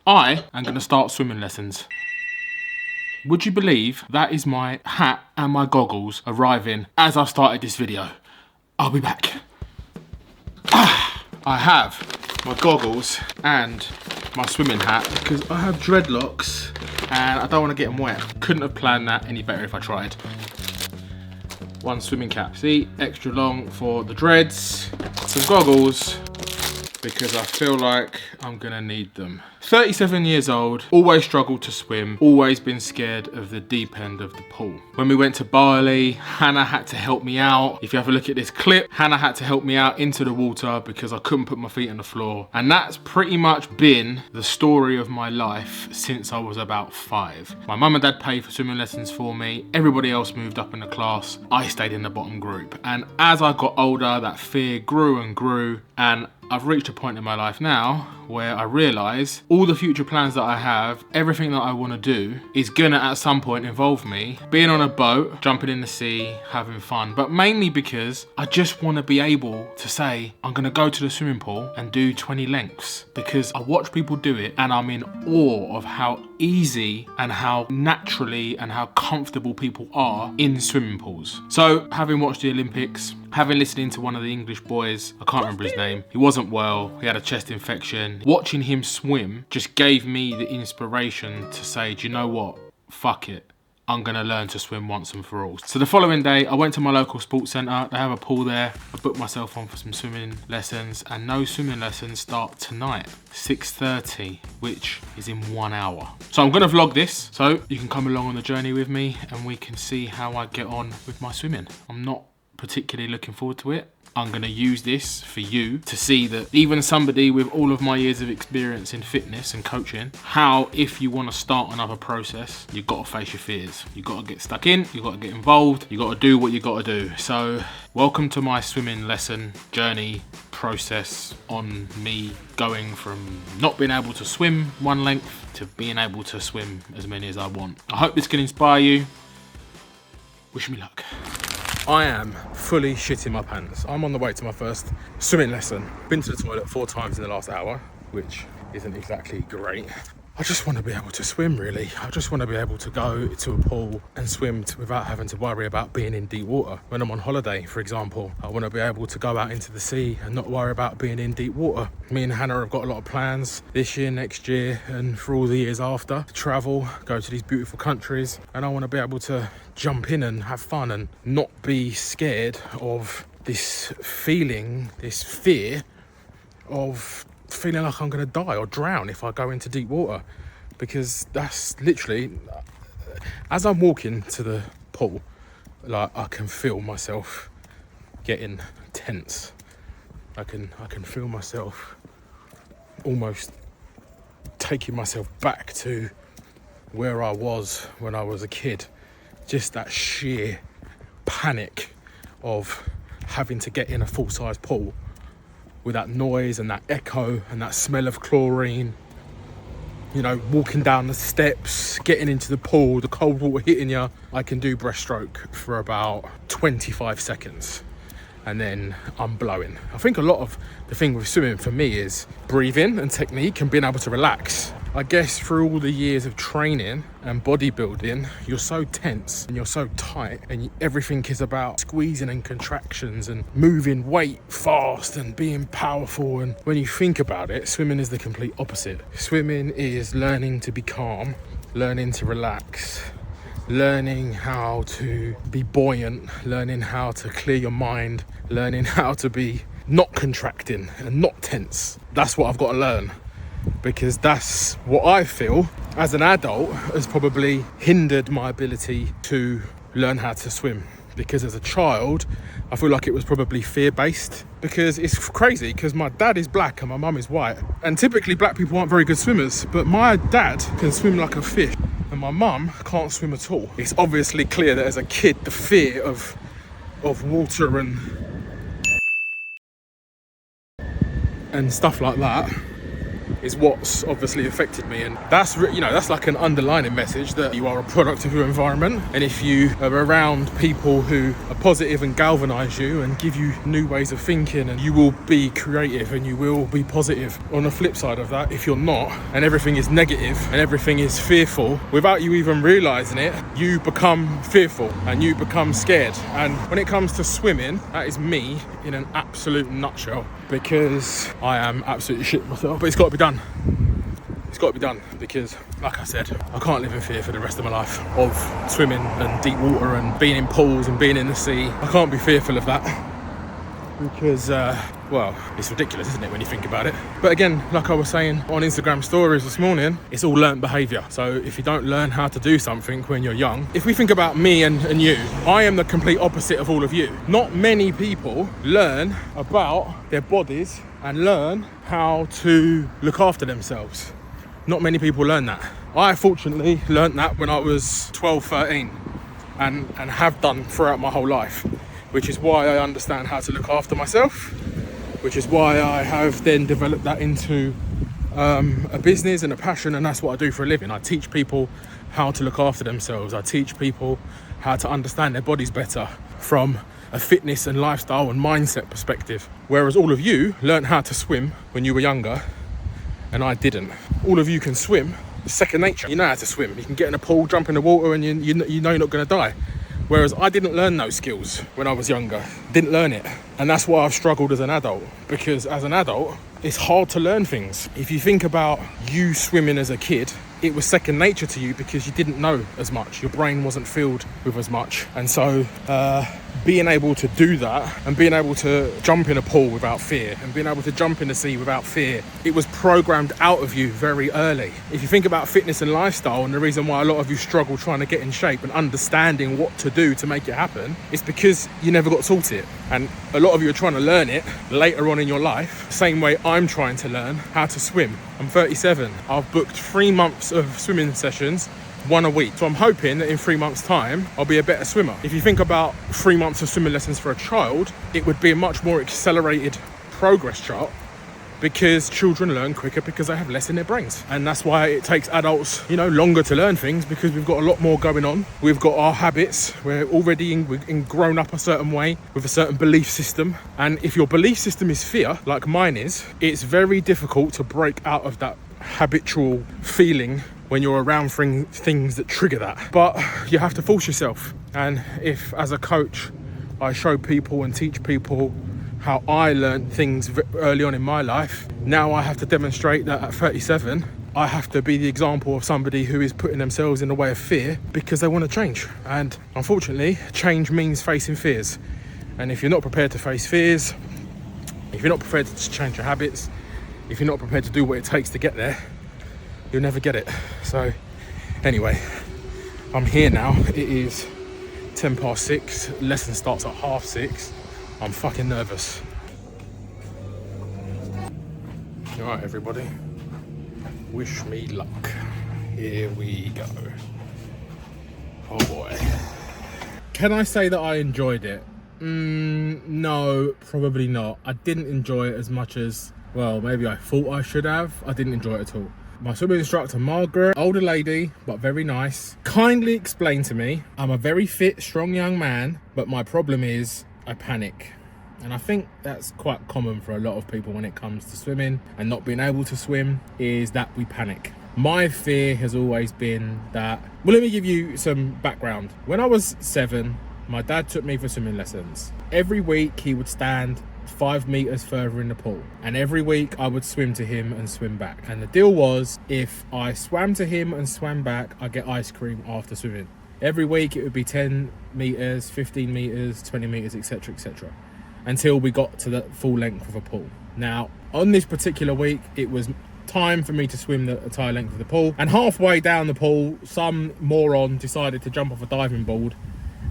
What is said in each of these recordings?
I am going to start swimming lessons. Would you believe that is my hat and my goggles arriving as I've started this video? I'll be back. I have my goggles and my swimming hat because I have dreadlocks and I don't want to get them wet. Couldn't have planned that any better if I tried. One swimming cap, see, extra long for the dreads. Some goggles because I feel like I'm gonna need them. 37 years old, always struggled to swim, always been scared of the deep end of the pool. When we went to Bali, Hannah had to help me out. If you have a look at this clip, Hannah had to help me out into the water because I couldn't put my feet on the floor. And that's pretty much been the story of my life since I was about 5. My mum and dad paid for swimming lessons for me. Everybody else moved up in the class. I stayed in the bottom group. And as I got older, that fear grew and grew, and I've reached a point in my life now where I realise all the future plans that I have, everything that I want to do is gonna at some point involve me being on a boat, jumping in the sea, having fun, but mainly because I just want to be able to say I'm gonna go to the swimming pool and do 20 lengths because I watch people do it and I'm in awe of how easy and how naturally and how comfortable people are in swimming pools. So having watched the Olympics, having listened to one of the English boys, I can't remember his name, he wasn't well, he had a chest infection. Watching him swim just gave me the inspiration to say, do you know what, fuck it, I'm gonna learn to swim once and for all. So the following day, I went to my local sports centre, they have a pool there, I booked myself on for some swimming lessons, and those swimming lessons start tonight, 6:30, which is in 1 hour. So I'm gonna vlog this, so you can come along on the journey with me and we can see how I get on with my swimming. I'm not particularly looking forward to it. I'm gonna use this for you to see that even somebody with all of my years of experience in fitness and coaching, how if you wanna start another process, you've gotta face your fears. You've gotta get stuck in, you've gotta get involved, you've gotta do what you gotta do. So welcome to my swimming lesson journey process on me going from not being able to swim one length to being able to swim as many as I want. I hope this can inspire you. Wish me luck. I am fully shitting my pants. I'm on the way to my first swimming lesson. Been to the toilet 4 times in the last hour, which isn't exactly great. I just want to be able to swim, really. I just want to be able to go to a pool and swim without having to worry about being in deep water. When I'm on holiday, for example, I want to be able to go out into the sea and not worry about being in deep water. Me and Hannah have got a lot of plans this year, next year, and for all the years after to travel, go to these beautiful countries, and I want to be able to jump in and have fun and not be scared of this feeling, this fear of feeling like I'm gonna die or drown if I go into deep water, because that's literally, as I'm walking to the pool, like I can feel myself getting tense. I can feel myself almost taking myself back to where I was when I was a kid. Just that sheer panic of having to get in a full-size pool with that noise and that echo and that smell of chlorine, you know, walking down the steps, getting into the pool, the cold water hitting you. I can do breaststroke for about 25 seconds and then I'm blowing. I think a lot of the thing with swimming for me is breathing and technique and being able to relax. I guess through all the years of training and bodybuilding, you're so tense and you're so tight and everything is about squeezing and contractions and moving weight fast and being powerful. And when you think about it, swimming is the complete opposite. Swimming is learning to be calm, learning to relax, learning how to be buoyant, learning how to clear your mind, learning how to be not contracting and not tense. That's what I've got to learn, because that's what I feel as an adult has probably hindered my ability to learn how to swim. Because as a child, I feel like it was probably fear-based, because it's crazy because my dad is black and my mum is white, and typically black people aren't very good swimmers, but my dad can swim like a fish and my mum can't swim at all. It's obviously clear that as a kid the fear of water and stuff like that is what's obviously affected me. And that's, you know, that's like an underlining message that you are a product of your environment. And if you are around people who are positive and galvanize you and give you new ways of thinking, and you will be creative and you will be positive. On the flip side of that, if you're not, and everything is negative and everything is fearful, without you even realizing it, you become fearful and you become scared. And when it comes to swimming, that is me in an absolute nutshell, because I am absolutely shit myself. But it's got to be done. It's got to be done, because like I said, I can't live in fear for the rest of my life of swimming and deep water and being in pools and being in the sea. I can't be fearful of that, because well, it's ridiculous, isn't it, when you think about it? But again, like I was saying on Instagram stories this morning, it's all learnt behaviour. So if you don't learn how to do something when you're young, if we think about me and you, I am the complete opposite of all of you. Not many people learn about their bodies and learn how to look after themselves. Not many people learn that. I fortunately learnt that when I was 12, 13 and have done throughout my whole life, which is why I understand how to look after myself, which is why I have then developed that into a business and a passion, and that's what I do for a living. I teach people how to look after themselves. I teach people how to understand their bodies better from a fitness and lifestyle and mindset perspective. Whereas all of you learned how to swim when you were younger, and I didn't. All of you can swim. It's second nature. You know how to swim. You can get in a pool, jump in the water, and you know you're not going to die. Whereas I didn't learn those skills when I was younger. Didn't learn it. And that's why I've struggled as an adult. Because as an adult, it's hard to learn things. If you think about you swimming as a kid, it was second nature to you because you didn't know as much. Your brain wasn't filled with as much. And so being able to do that and being able to jump in a pool without fear and being able to jump in the sea without fear, it was programmed out of you very early. If you think about fitness and lifestyle, and the reason why a lot of you struggle trying to get in shape and understanding what to do to make it happen, it's because you never got taught it. And a lot of you are trying to learn it later on in your life, same way I'm trying to learn how to swim. I'm 37. I've booked 3 months of swimming sessions, 1 a week. So I'm hoping that in 3 months' time, I'll be a better swimmer. If you think about 3 months of swimming lessons for a child, it would be a much more accelerated progress chart, because children learn quicker because they have less in their brains. And that's why it takes adults, you know, longer to learn things, because we've got a lot more going on. We've got our habits. We're already grown up a certain way with a certain belief system. And if your belief system is fear, like mine is, it's very difficult to break out of that habitual feeling when you're around things that trigger that. But you have to force yourself. And if, as a coach, I show people and teach people how I learned things early on in my life, now I have to demonstrate that at 37, I have to be the example of somebody who is putting themselves in the way of fear because they want to change. And unfortunately, change means facing fears. And if you're not prepared to face fears, if you're not prepared to change your habits, if you're not prepared to do what it takes to get there, you'll never get it. So anyway, I'm here now. It is 6:10. Lesson starts at 6:30. I'm fucking nervous. All right, everybody. Wish me luck. Here we go. Oh boy. Can I say that I enjoyed it? No, probably not. I didn't enjoy it as much as, well, maybe I thought I should have. I didn't enjoy it at all. My swimming instructor, Margaret, older lady, but very nice, kindly explained to me, I'm a very fit, strong young man, but my problem is I panic. And I think that's quite common for a lot of people when it comes to swimming and not being able to swim, is that we panic. My fear has always been that, well, let me give you some background. When I was 7, my dad took me for swimming lessons. Every week he would stand 5 meters further in the pool, and every week I would swim to him and swim back. And the deal was, if I swam to him and swam back, I get ice cream after swimming. Every week it would be 10 meters, 15 meters, 20 meters, etc., etc., until we got to the full length of a pool. Now, on this particular week, it was time for me to swim the entire length of the pool, and halfway down the pool, some moron decided to jump off a diving board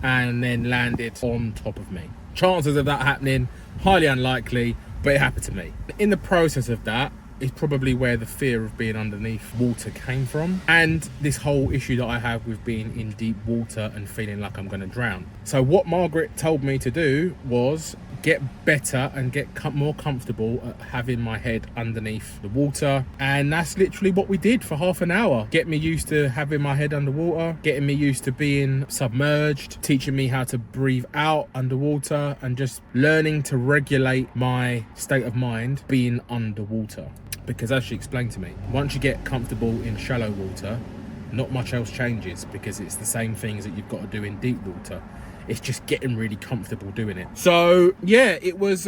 and then landed on top of me. Chances of that happening, highly unlikely, but it happened to me. In the process of that is probably where the fear of being underneath water came from, and this whole issue that I have with being in deep water and feeling like I'm going to drown. So what Margaret told me to do was get better and get more comfortable at having my head underneath the water. And that's literally what we did for half an hour. Get me used to having my head underwater, getting me used to being submerged, teaching me how to breathe out underwater, and just learning to regulate my state of mind being underwater. Because as she explained to me, once you get comfortable in shallow water, not much else changes, because it's the same things that you've got to do in deep water. It's just getting really comfortable doing it. So yeah, it was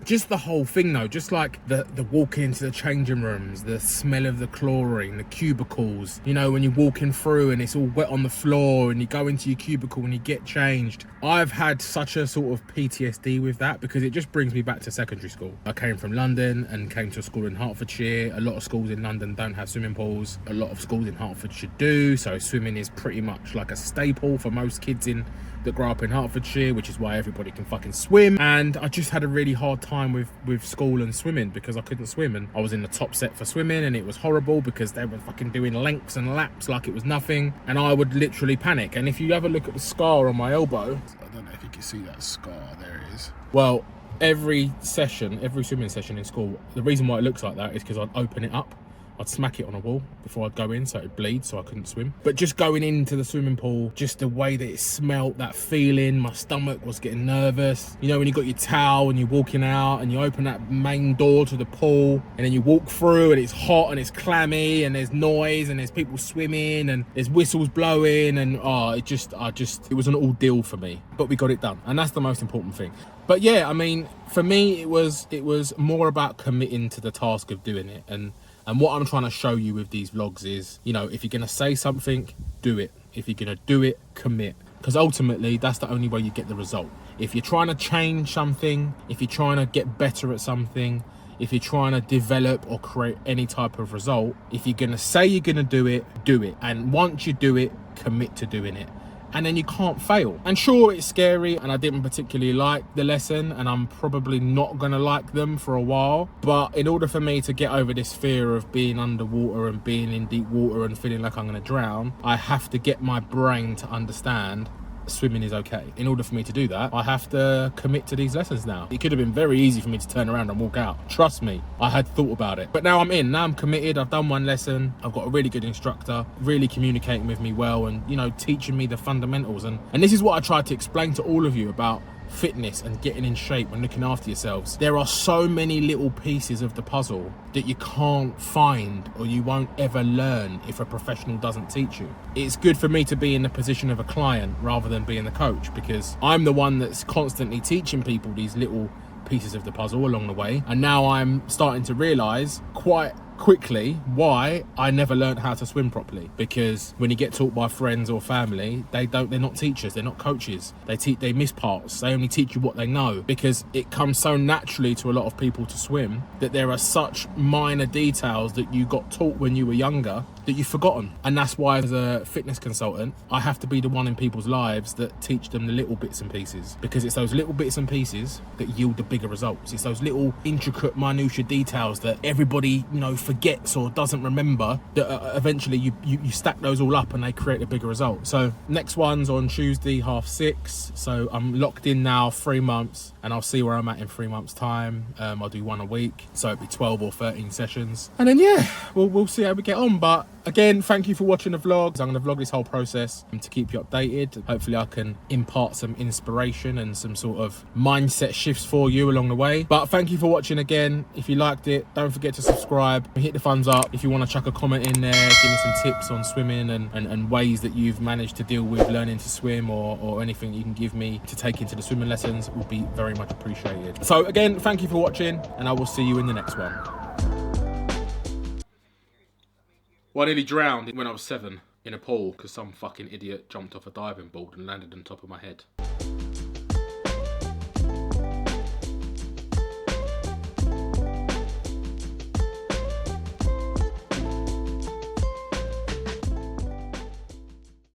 just the whole thing though, just like the walk into the changing rooms, the smell of the chlorine, the cubicles, you know, when you're walking through and it's all wet on the floor and you go into your cubicle and you get changed. I've had such a sort of PTSD with that, because it just brings me back to secondary school. I came from London and came to a school in Hertfordshire. A lot of schools in London don't have swimming pools. A lot of schools in Hertfordshire do, so swimming is pretty much like a staple for most kids that grow up in Hertfordshire, which is why everybody can fucking swim. And I just had a really hard time with school and swimming, because I couldn't swim, and I was in the top set for swimming, and it was horrible because they were fucking doing lengths and laps like it was nothing, and I would literally panic. And if you have a look at the scar on my elbow, I don't know if you can see that scar, there it is. Well, every swimming session in school, the reason why it looks like that is because I'd open it up, I'd smack it on a wall before I'd go in so it'd bleed, so I couldn't swim. But just going into the swimming pool, just the way that it smelt, that feeling, my stomach was getting nervous. You know, when you got your towel and you're walking out and you open that main door to the pool and then you walk through and it's hot and it's clammy and there's noise and there's people swimming and there's whistles blowing, and it was an ordeal for me. But we got it done, and that's the most important thing. But yeah, I mean, for me, it was more about committing to the task of doing it. And what I'm trying to show you with these vlogs is, you know, if you're going to say something, do it. If you're going to do it, commit. Because ultimately, that's the only way you get the result. If you're trying to change something, if you're trying to get better at something, if you're trying to develop or create any type of result, if you're going to say you're going to do it, do it. And once you do it, commit to doing it. And then you can't fail. And sure, it's scary, and I didn't particularly like the lesson, and I'm probably not gonna like them for a while. But in order for me to get over this fear of being underwater and being in deep water and feeling like I'm gonna drown, I have to get my brain to understand swimming is okay. In order for me to do that, I have to commit to these lessons now. It could have been very easy for me to turn around and walk out. Trust me, I had thought about it. But now I'm in, now I'm committed. I've done one lesson. I've got a really good instructor, really communicating with me well, and, you know, teaching me the fundamentals. And this is what I tried to explain to all of you about fitness and getting in shape and looking after yourselves. There are so many little pieces of the puzzle that you can't find or you won't ever learn if a professional doesn't teach you. It's good for me to be in the position of a client rather than being the coach, because I'm the one that's constantly teaching people these little pieces of the puzzle along the way. And now I'm starting to realize quite quickly why I never learned how to swim properly, because when you get taught by friends or family, they're not teachers, they're not coaches. They miss parts. They only teach you what they know, because it comes so naturally to a lot of people to swim that there are such minor details that you got taught when you were younger that you've forgotten. And that's why, as a fitness consultant, I have to be the one in people's lives that teach them the little bits and pieces, because it's those little bits and pieces that yield the bigger results. It's those little intricate minutiae details that everybody, you know, forgets or doesn't remember, that eventually you stack those all up and they create a bigger result. So next one's on Tuesday 6:30, so I'm locked in now 3 months, and I'll see where I'm at in 3 months time. I'll do one a week, so it'll be 12 or 13 sessions, and then yeah, we'll see how we get on. But again, thank you for watching the vlogs. I'm going to vlog this whole process to keep you updated. Hopefully I can impart some inspiration and some sort of mindset shifts for you along the way. But thank you for watching again. If you liked it, don't forget to subscribe, hit the thumbs up. If you want to chuck a comment in there, give me some tips on swimming and ways that you've managed to deal with learning to swim, or anything you can give me to take into the swimming lessons, would be very much appreciated. So again, thank you for watching, and I will see you in the next one. Well, I nearly drowned when I was 7 in a pool because some fucking idiot jumped off a diving board and landed on top of my head.